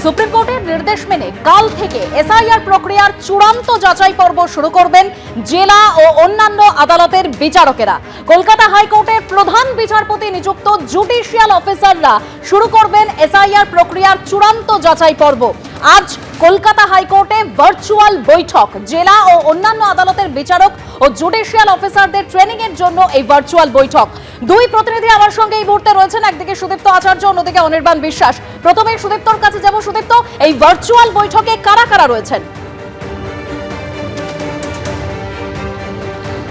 Supreme কোর্টের নির্দেশ মেনে কাল থেকে এসআইআর প্রক্রিয়ার চূড়ান্ত যাচাই পর্ব শুরু করবেন জেলা ও অন্যান্য আদালতের বিচারকেরা। কলকাতা হাইকোর্টের প্রধান বিচারপতি নিযুক্ত জুডিশিয়াল অফিসাররা শুরু করবেন এসআইআর প্রক্রিয়ার চূড়ান্ত যাচাই পর্ব। আজ কলকাতা হাইকোর্টে ভার্চুয়াল বৈঠক। জেলা ও অন্যান্য আদালতের বিচারক ও জুডিশিয়াল অফিসারদের ট্রেনিং এর জন্য এই ভার্চুয়াল বৈঠক। দুই প্রতিনিধি আমার সঙ্গে এই মুহূর্তে রয়েছেন, একদিকে সুদীপ্ত আচার্য, অন্যদিকে অনির্বাণ বিশ্বাস। প্রথমে সুদীপ্তর কাছে যাব। সুদীপ্ত, এই ভার্চুয়াল বৈঠকে কারা কারা রয়েছেন?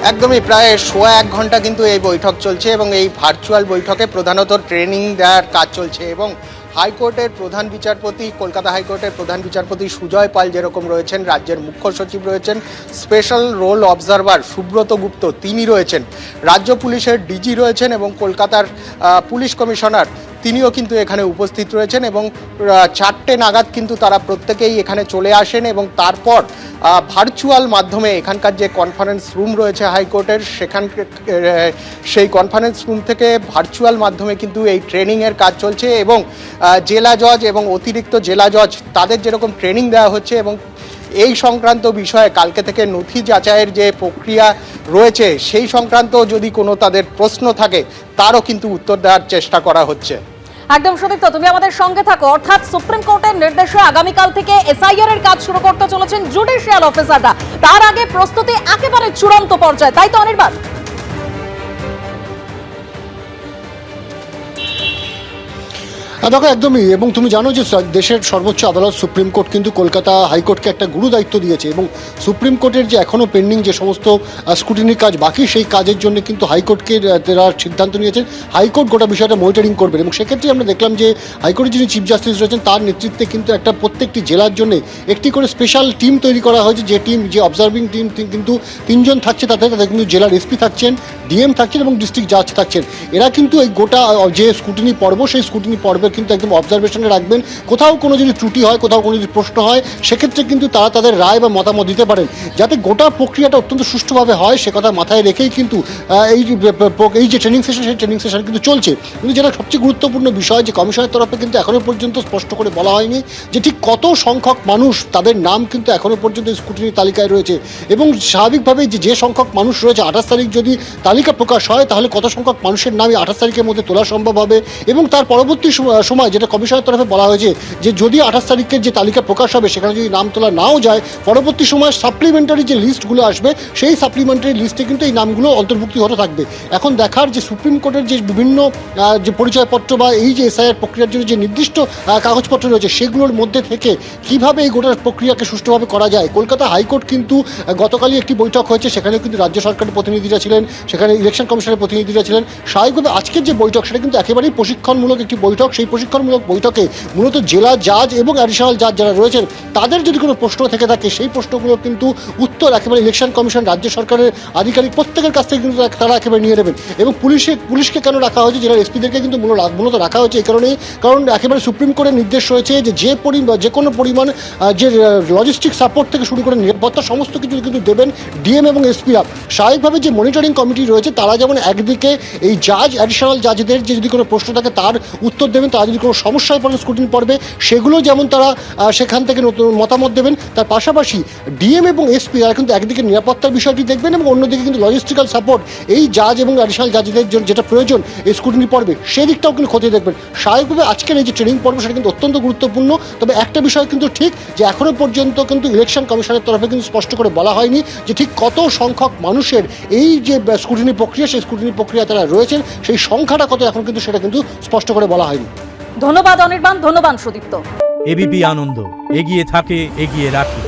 একদমই প্রায় সোয়া 1 ঘন্টা কিন্তু এই বৈঠক চলছে এবং এই ভার্চুয়াল বৈঠকে প্রধানত ট্রেনিং দেওয়ার কাজ চলছে এবং হাইকোর্টের প্রধান বিচারপতি, কলকাতা হাইকোর্টের প্রধান বিচারপতি সুজয় পাল যেরকম রয়েছেন, রাজ্যের মুখ্য সচিব রয়েছেন, স্পেশাল রোল অবজারভার সুব্রত গুপ্ত তিনি রয়েছেন, রাজ্য পুলিশের ডিজি রয়েছেন এবং কলকাতার পুলিশ কমিশনার তিনিও কিন্তু এখানে উপস্থিত রয়েছেন এবং 4টে নাগাদ কিন্তু তারা প্রত্যেকেই এখানে চলে আসেন এবং তারপর ভার্চুয়াল মাধ্যমে এখানকার যে কনফারেন্স রুম রয়েছে হাইকোর্টের সেই কনফারেন্স রুম থেকে ভার্চুয়াল মাধ্যমে কিন্তু এই ট্রেনিংয়ের কাজ চলছে এবং জেলা জজ এবং অতিরিক্ত জেলা জজ তাদের যেরকম ট্রেনিং দেওয়া হচ্ছে এবং এই সংক্রান্ত বিষয়ে কালকে থেকে নথি যাচাইয়ের যে প্রক্রিয়া রয়েছে সেই সংক্রান্ত যদি কোনো তাদের প্রশ্ন থাকে তারও কিন্তু উত্তর দেওয়ার চেষ্টা করা হচ্ছে। একদম সুদীপ্ত, তুমি আমাদের সঙ্গে থাকো। অর্থাৎ সুপ্রিম কোর্টের নির্দেশে আগামীকাল থেকে এসআইআর এর কাজ শুরু করতে চলেছেন জুডিশিয়াল অফিসাররা। তার আগে প্রস্তুতি একেবারে চূড়ান্ত পর্যায়ে, তাই তো অনির্বাণ? দেখো একদমই, এবং তুমি জানো যে দেশের সর্বোচ্চ আদালত সুপ্রিম কোর্ট কিন্তু কলকাতা হাইকোর্টকে একটা গুরু দায়িত্ব দিয়েছে এবং সুপ্রিম কোর্টের যে এখনও পেন্ডিং যে সমস্ত স্ক্রুটিনির কাজ বাকি সেই কাজের জন্য কিন্তু হাইকোর্টকে তারা সিদ্ধান্ত নিয়েছেন হাইকোর্ট গোটা বিষয়টা মনিটরিং করবেন এবং সেক্ষেত্রে আমরা দেখলাম যে হাইকোর্টের যিনি চিফ জাস্টিস রয়েছেন তার নেতৃত্বে কিন্তু একটা প্রত্যেকটি জেলার জন্য একটি করে স্পেশাল টিম তৈরি করা হয়েছে। যে টিম, যে অবজার্ভিং টিম কিন্তু 3 জন থাকছে, তাদের কিন্তু জেলার এসপি থাকছেন, ডিএম থাকছেন এবং ডিস্ট্রিক্ট জাজ থাকছেন। এরা কিন্তু এই গোটা যে স্ক্রুটিনি পর্ব সেই স্ক্রুটিনি পর্বে কিন্তু একদম অবজারভেশনে রাখবেন। কোথাও কোনো যদি ত্রুটি হয়, কোথাও কোনো যদি প্রশ্ন হয়, সেক্ষেত্রে কিন্তু তারা তাদের রায় বা মতামত দিতে পারেন যাতে গোটা প্রক্রিয়াটা অত্যন্ত সুষ্ঠুভাবে হয় সে কথা মাথায় রেখেই কিন্তু এই যে ট্রেনিং সেশন সেই ট্রেনিং সেশন কিন্তু চলছে। কিন্তু যেটা সবচেয়ে গুরুত্বপূর্ণ বিষয় যে কমিশনের তরফে কিন্তু এখনও পর্যন্ত স্পষ্ট করে বলা হয়নি যে ঠিক কত সংখ্যক মানুষ তাদের নাম কিন্তু এখনও পর্যন্ত স্ক্রুটিনির তালিকায় রয়েছে এবং স্বাভাবিকভাবেই যে সংখ্যক মানুষ রয়েছে 28 তারিখ যদি তালিকা প্রকাশ হয় তাহলে কত সংখ্যক মানুষের নামই 28 তারিখের মধ্যে তোলা সম্ভব হবে এবং তার পরবর্তী সময় যেটা কমিশনের তরফে বলা হয়েছে যে যদি 28 তারিখের যে তালিকা প্রকাশ হবে সেখানে যদি নাম তোলা নাও যায় পরবর্তী সময় সাপ্লিমেন্টারি যে লিস্টগুলো আসবে সেই সাপ্লিমেন্টারি লিস্টে কিন্তু এই নামগুলো অন্তর্ভুক্তি হতে থাকবে। এখন দেখার যে সুপ্রিম কোর্টের যে বিভিন্ন যে পরিচয়পত্র বা এই যে এসআইআর প্রক্রিয়ার জন্য যে নির্দিষ্ট কাগজপত্র রয়েছে সেগুলোর মধ্যে থেকে কিভাবে এই গোটা প্রক্রিয়াকে সুষ্ঠুভাবে করা যায়। কলকাতা হাইকোর্ট কিন্তু গতকালই একটি বৈঠক হয়েছে, সেখানে কিন্তু রাজ্য সরকারের প্রতিনিধিরা ছিলেন, সেখানে ইলেকশন কমিশনের প্রতিনিধিরা ছিলেন। স্বাভাবিকভাবে আজকের যে বৈঠক সেটা কিন্তু একেবারেই প্রশিক্ষণমূলক একটি বৈঠক। সেই প্রশিক্ষণমূলক বৈঠকে মূলত জেলা জাজ এবং অ্যাডিশনাল জাজ যারা রয়েছেন তাদের যদি কোনো প্রশ্ন থেকে থাকে সেই প্রশ্নগুলো কিন্তু উত্তর একেবারে ইলেকশন কমিশন, রাজ্য সরকারের আধিকারিক প্রত্যেকের কাছ থেকে কিন্তু তারা একেবারে নিয়ে নেবেন। এবং পুলিশকে কেন রাখা হয়েছে, জেলার এসপিদেরকে কিন্তু মূলত রাখা হয়েছে এই কারণেই, কারণ একেবারে সুপ্রিম কোর্টের নির্দেশ রয়েছে যে কোনো পরিমাণ যে লজিস্টিক সাপোর্ট থেকে শুরু করে নিরাপত্তা সমস্ত কিছু কিন্তু দেবেন ডিএম এবং এসপিরা। স্বাভাবিকভাবে যে মনিটরিং কমিটি রয়েছে তারা যেমন একদিকে এই জাজ, অ্যাডিশনাল জাজদের যে যদি কোনো প্রশ্ন থাকে তার উত্তর দেবেন, তারা যদি কোনো সমস্যায় পড়ে স্ক্রুটিনি পড়বে সেগুলো যেমন তারা সেখান থেকে নতুন মতামত দেবেন। তার পাশাপাশি ডিএম এবং এসপি তারা কিন্তু একদিকে নিরাপত্তার বিষয়টি দেখবেন এবং অন্যদিকে কিন্তু লজিস্টিক্যাল সাপোর্ট এই জাজ এবং অ্যাডিশনাল জাজদের যেটা প্রয়োজন এই স্ক্রুটিনি পর্বে সেই দিকটাও কিন্তু খতিয়ে দেখবেন। স্বাভাবিকভাবে আজকের এই যে ট্রেনিং পর্ব সেটা কিন্তু অত্যন্ত গুরুত্বপূর্ণ। তবে একটা বিষয় কিন্তু ঠিক যে এখনও পর্যন্ত কিন্তু ইলেকশন কমিশনের তরফে কিন্তু স্পষ্ট করে বলা হয়নি যে ঠিক কত সংখ্যক মানুষের এই যে স্ক্রুটিনি প্রক্রিয়া সেই স্ক্রুটিনি প্রক্রিয়া তারা রয়েছেন সেই সংখ্যাটা কত এখন কিন্তু সেটা কিন্তু স্পষ্ট করে বলা হয়নি। ধন্যবাদ অনির্বাণ, ধন্যবাদ সুদীপ্ত। এবিপি আনন্দ, এগিয়ে থাকে, এগিয়ে রাখে।